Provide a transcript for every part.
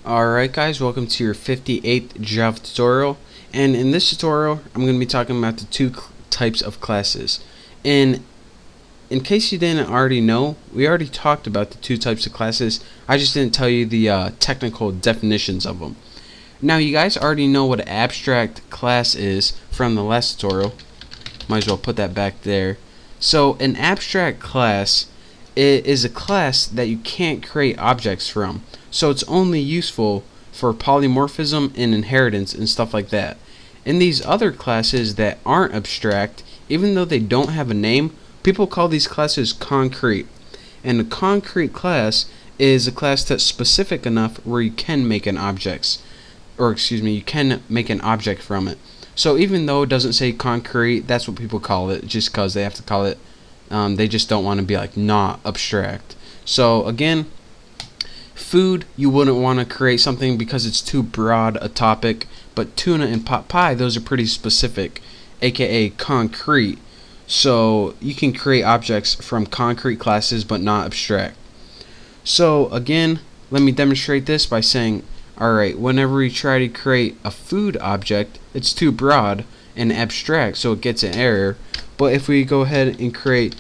Alright guys, welcome to your 58th Java tutorial, and in this tutorial I'm going to be talking about the two types of classes. And in case you didn't already know, we already talked about the two types of classes. I just didn't tell you the technical definitions of them. Now you guys already know what an abstract class is from the last tutorial. Might as well put that back there. So an abstract class is a class that you can't create objects from. So it's only useful for polymorphism and inheritance and stuff like that. In these other classes that aren't abstract, even though they don't have a name, people call these classes concrete. And a concrete class is a class that's specific enough where you can make an you can make an object from it. So even though it doesn't say concrete, that's what people call it, just because they have to call it. They just don't want to be like not abstract. So again, food, you wouldn't want to create something because it's too broad a topic, but tuna and pot pie, those are pretty specific, aka concrete. So you can create objects from concrete classes but not abstract. So again, let me demonstrate this by saying, alright, whenever we try to create a food object, it's too broad and abstract, so it gets an error. But if we go ahead and create,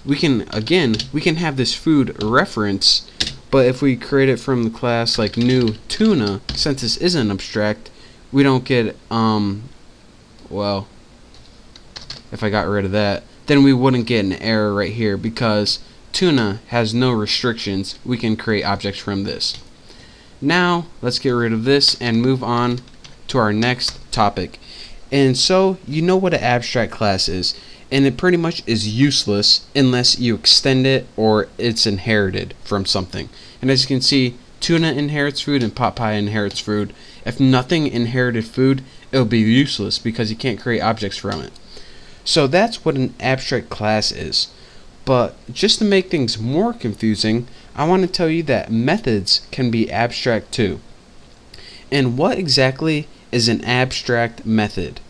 we can have this food reference, but if we create it from the class like new tuna, since this isn't abstract, we don't get well, if I got rid of that, then we wouldn't get an error right here because tuna has no restrictions. We can create objects from this. Now let's get rid of this and move on to our next topic. And so you know what an abstract class is, and it pretty much is useless unless you extend it or it's inherited from something. And as you can see, tuna inherits food and pot pie inherits food. If nothing inherited food, it'll be useless because you can't create objects from it. So that's what an abstract class is. But just to make things more confusing, I want to tell you that methods can be abstract too. And what exactly is an abstract method?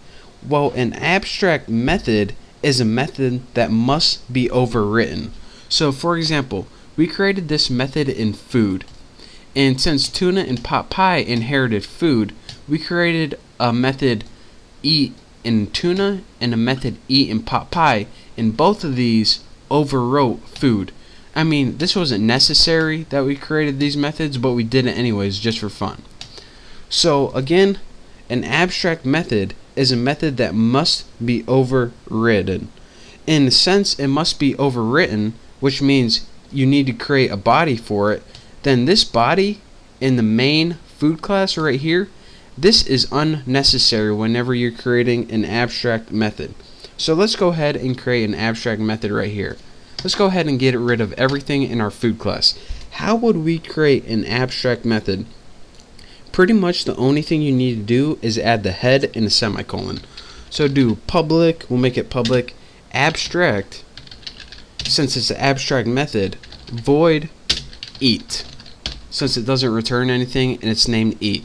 Well, an abstract method is a method that must be overwritten. So for example, we created this method in food, and since tuna and pot pie inherited food, we created a method eat in tuna and a method eat in pot pie, and both of these overwrote food. I mean, this wasn't necessary that we created these methods, but we did it anyways just for fun. So again, an abstract method is a method that must be overridden. In a sense, it must be overwritten, which means you need to create a body for it. Then this body in the main food class right here, this is unnecessary whenever you're creating an abstract method. So let's go ahead and create an abstract method right here. Let's go ahead and get rid of everything in our food class. How would we create an abstract method? Pretty much the only thing you need to do is add the head and a semicolon. So do public, we'll make it public, abstract, since it's an abstract method, void eat, since it doesn't return anything and it's named eat.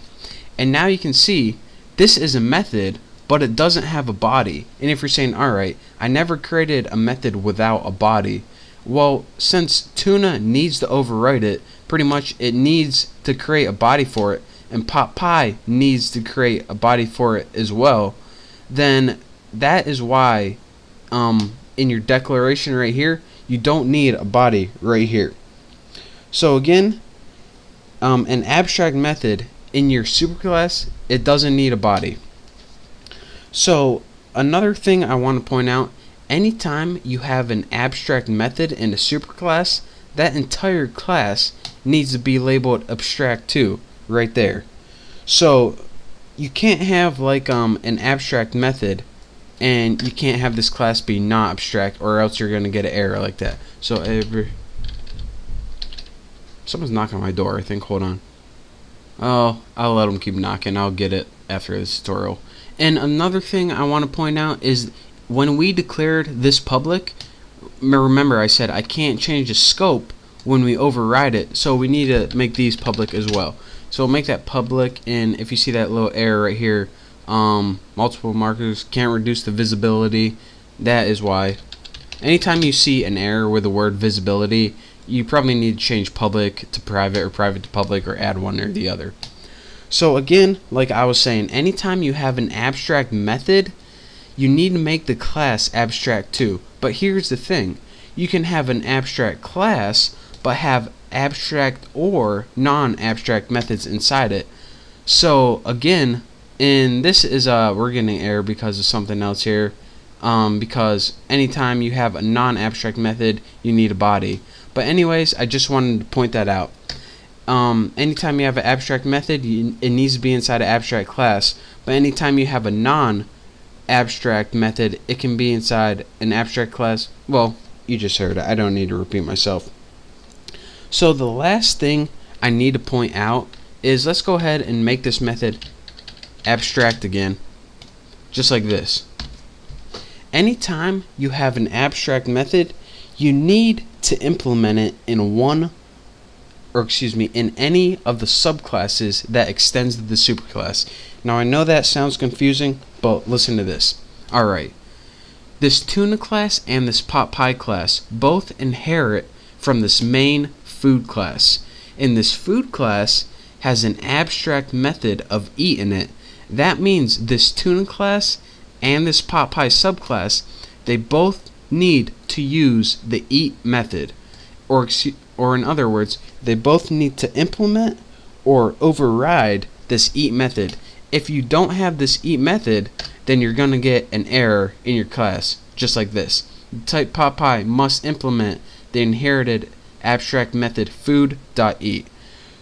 And now you can see this is a method, but it doesn't have a body. And if you're saying, alright, I never created a method without a body, well, since tuna needs to overwrite it, pretty much it needs to create a body for it, and pot pie needs to create a body for it as well, then that is why in your declaration right here, you don't need a body right here. So again, an abstract method in your superclass, it doesn't need a body. So another thing I want to point out, anytime you have an abstract method in a superclass, that entire class needs to be labeled abstract too, right there. So you can't have like an abstract method and you can't have this class be not abstract, or else you're going to get an error like that. So someone's knocking on my door, I think. Hold on. Oh, I'll let them keep knocking. I'll get it after this tutorial. And another thing I want to point out is when we declared this public, remember I said I can't change the scope when we override it, so we need to make these public as well. So we'll make that public, and if you see that little error right here, multiple markers can't reduce the visibility, that is why. Anytime you see an error with the word visibility, you probably need to change public to private or private to public, or add one or the other. So again, like I was saying, anytime you have an abstract method, you need to make the class abstract too. But here's the thing. You can have an abstract class, but have abstract or non-abstract methods inside it. So again, and this is we're getting an error because of something else here. Because anytime you have a non-abstract method, you need a body. But anyways, I just wanted to point that out. Anytime you have an abstract method, it needs to be inside an abstract class. But anytime you have a non-abstract method, it can be inside an abstract class. Well, you just heard it. I don't need to repeat myself. So the last thing I need to point out is, let's go ahead and make this method abstract again, just like this. Anytime you have an abstract method, you need to implement it in in any of the subclasses that extends to the superclass. Now I know that sounds confusing, but listen to this. Alright, this tuna class and this pot pie class both inherit from this main food class. And this food class has an abstract method of eat in it. That means this tuna class and this pot pie subclass, they both need to use the eat method. Or in other words, they both need to implement or override this eat method. If you don't have this eat method, then you're going to get an error in your class, just like this. Type pot pie must implement the inherited abstract method food.eat.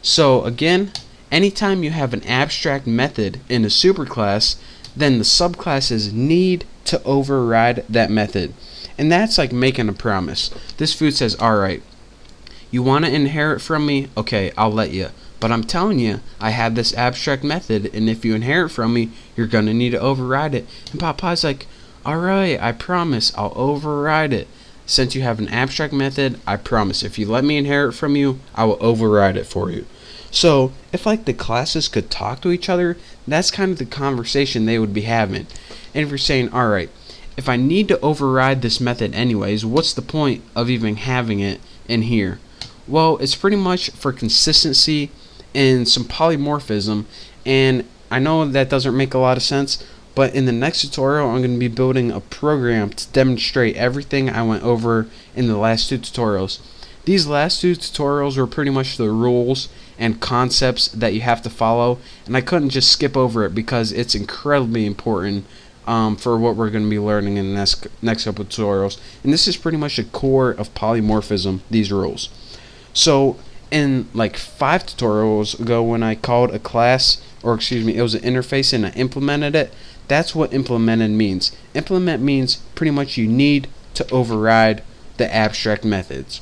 So again, anytime you have an abstract method in a superclass, then the subclasses need to override that method. And that's like making a promise. This food says, alright, you want to inherit from me? Okay, I'll let you. But I'm telling you, I have this abstract method, and if you inherit from me, you're going to need to override it. And Papa's like, alright, I promise, I'll override it. Since you have an abstract method, I promise, if you let me inherit from you, I will override it for you. So, if like the classes could talk to each other, that's kind of the conversation they would be having. And if you're saying, alright, if I need to override this method anyways, what's the point of even having it in here? Well, it's pretty much for consistency and some polymorphism, and I know that doesn't make a lot of sense, but in the next tutorial I'm going to be building a program to demonstrate everything I went over in the last two tutorials. These last two tutorials were pretty much the rules and concepts that you have to follow, and I couldn't just skip over it because it's incredibly important for what we're going to be learning in the next couple of tutorials. And this is pretty much the core of polymorphism, these rules. So in like 5 tutorials ago, when I called a class, or it was an interface and I implemented it, that's what implemented means. Implement means pretty much you need to override the abstract methods.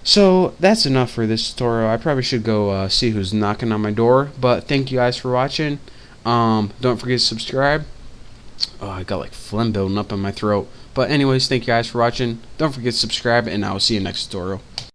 So that's enough for this tutorial. I probably should go see who's knocking on my door, but thank you guys for watching. Don't forget to subscribe. Oh, I got like phlegm building up in my throat. But anyways, thank you guys for watching. Don't forget to subscribe, and I will see you next tutorial.